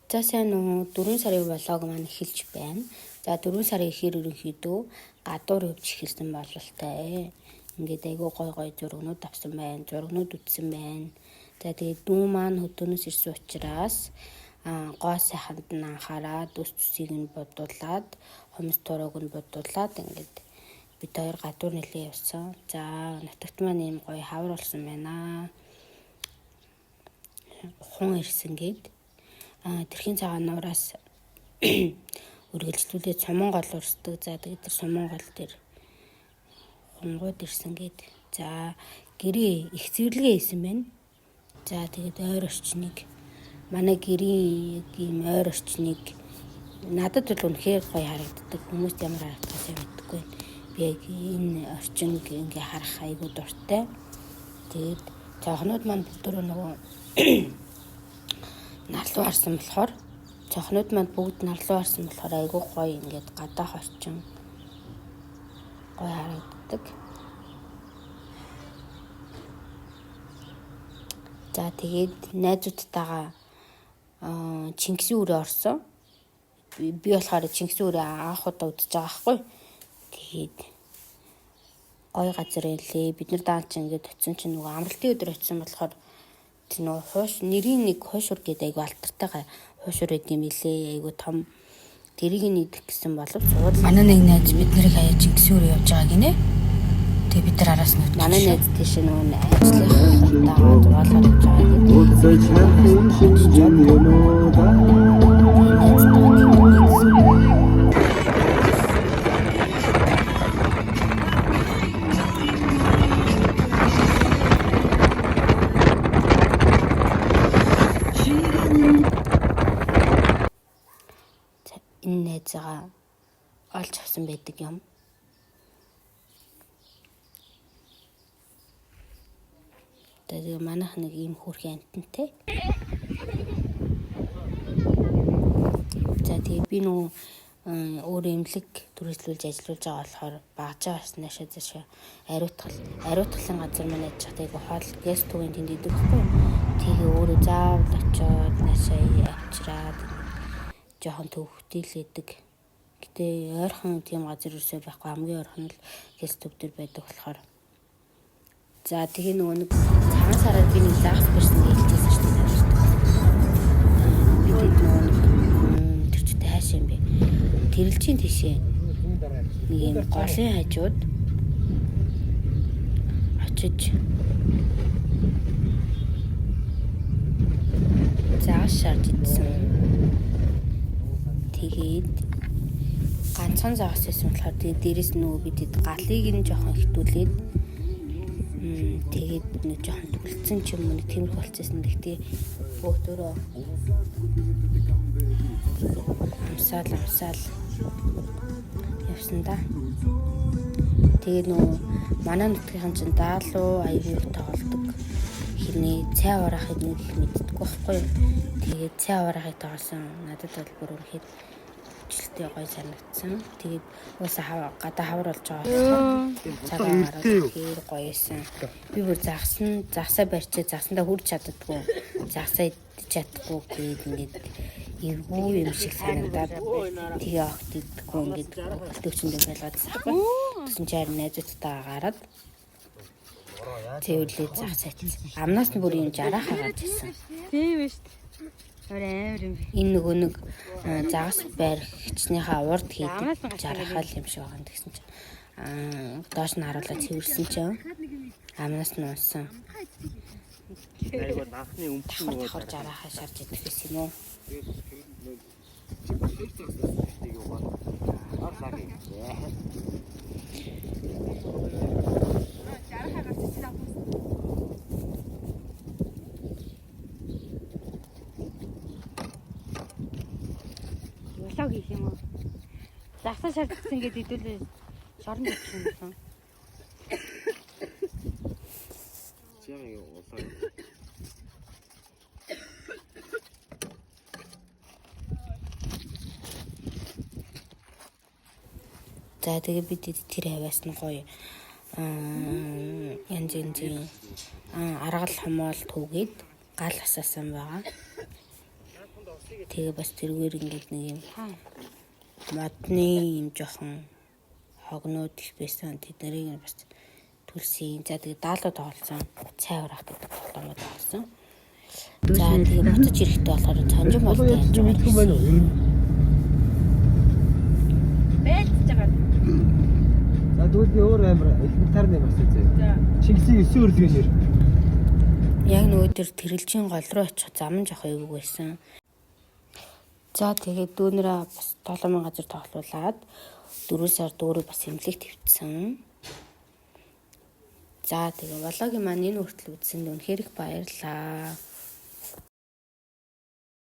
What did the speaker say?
За сайн уу 4 сарын влог маань эхэлж байна. За 4 сарын ихээр ерөнхийдөө гадуур явж эхэлсэн бололтой. Ингээд айгүй гой зургнууд авсан байна. Зургнууд үтсэн байна. За тэгээд дүү маань хөдөөнөөс ирсэн учраас гоо сайханд нь анхаараад ус цусыг нь бодуулаад хомс турааг нь бодуулаад ингээд бид хоёр гадуур нэлээ явсан. За нутагт маань ийм гоё хавар болсон байна. Хун ирсэн гээд тэрхийн цагаан нураас үргэлжлүүлээд суман гол урсдаг. За тэгээд тэр суман гол дээр хунгууд ирсэн гээд за гэрээ их цэвэрлэгээ хийсэн байна. За тэгээд ойр орчныг манай гэрийн ийм ойр орчныг надад бол үнэхээр гоё харагддаг. Хүмүүст ямар харагдахаас мэдгүй. Би яг энэ орчинг ингээ харах айгүй дуртай. Тэгээд цонхнууд маань бүгд нөгөө нарлуу харсан болохоор цонхнууд маань бүгд нарлуу харсан болохоор айгүй гоё ингээд гадаах орчин гоё харагддаг. За тэгээд найзуудтайгаа Чингисийн үрээ орсон. Би болохоор Чингисийн үрээ анх удаа үзэж байгаа байхгүй. Тэгээд гоё газар байлээ. Бид нар даан чинь ингээд очисон чинь нөгөө амралтын өдөр очисон болохоор тэр нөгөө хууш нэрийн нэг хуушур гэдэг айгүй алтартайгаа хуушур байд юм илээ. Айгүй том тэрийг нийдэх гэсэн болов сууд. Манай нэг найз бид нарыг хаяа Чингисийн үрээ явж байгаа гинэ. Тэгээ бид нар араас нь манай найз тийш нөгөө ажлынхаа дугаалгаар явж байгаа. Энэ найзгаа олж авсан байдаг юм. Тэгээд манайх нэг ийм хүүрхэн амтантай. За тэгээд би нөө өөр эмнэлэг төрөслүүлж ажиллаж байгаа болохоор багжаа баснашаа зашаа ариутгалын газар маань яж хатайг хоол гэс түгээн тэнд идэг байхгүй. Тэгээ өөрөө заавал очиод наашаа авчираад жоохон төвхтэлээдэг. Гэтэ ойрхон тийм газар юусоо байхгүй, хамгийн ойрхон л гэс төв төр байдаг болохоор. За тэгээ нөгөө нэг цагаан сараар би нэг заах байсан хэлчихсэн шүү дээ. Бид нөгөө тэр ч тааш юм бэ. Тэрэлжийн тийшээ нэг юм голын хажууд очиж зааш шарж идсэн. Тэгээд ганцхан загас байсан болохоор тэгээд дээрэс нөгөө бид галыг нь жоохон хитүүлээд тэгээд нэг жоохон төгөлцсөн ч юм уу нэг тиймэрхүү болчихсон. Гэхдээ бөөтөрөө амсаал явсан да. Тэгээд нөгөө манай нутгийн чинь даалуу аягүй тоглодог. Хэрний цай ураахыг нэг их мэддэг байхгүй. Тэгээд цай ураахыг тоглосон. Надад бол бүр үнэхээр жилтэй гоё санагдсан. Тэгээд уусаа гадаа хавар болж байгаа. Цагаан гараад хэр гоёсэн. Би бүр загсаа барьчаа загсандаа хүрч чаддаггүй. Загсаа идэж чадахгүй гээд ингээд эвгүй юм шиг санагдаад тэгээ огт идэггүй ингээд өлтөвчөндөө байлгаадсан. Тэгсэн чинь найзуудтайгаа гараад цэвэрлээд загсаа идсэн. Амнаас нь бүр юм жарахаа гарч ирсэн. тийм ээ шүү дээ. Амар юм. Энэ нөгөө нэг загас баригчныхаа урд хийдэг жарахал юм шиг байгаа. Тэгсэн чинь доош нь харуулаад цэвэрсэн чинь амнаас нь унсан. Айгуу анхны өмчн Давхар жарахаа шарж идэх гэсэн юм уу? Влог хийх юм уу? Загсаа шаардсан гэдэг хэдүүлээ шорон тавьчихсан юм. Чамайг улаа. За тэгээ бид тэр хавьяас нь гоё янз янзын аргал хомоол түүгээд гал асаасан байгаа. Тэгээ бас тэргээр ингээд нэг юм модны юм жоохон хогнууд их байсан. Тэднийг бас төлсөн. За тэгээ даалуу тоглосон. Цай урах гэдэг тоглоомод тоглосон. За тэгээ буцаж ирэхдээ болохоор цонжин болтой явж байгаа. Бэлж байгаа. За тэгвэл би өөр амар элементар нэг бас үзье. Чингисийн 9 өрлөгийн нэр. Яг нөгөө төр тэрэлжийн гол руу очих зам нь жоох эвгүй байсан. За тэгээд дүүнэрээ бас тоглоомын газар тоглуулад 4 сард өөрөө бас эмнэлэг твцсэн. За тэгээ влогийн маань энэ хүртэл үзсэнд үнэхээр их баярлалаа.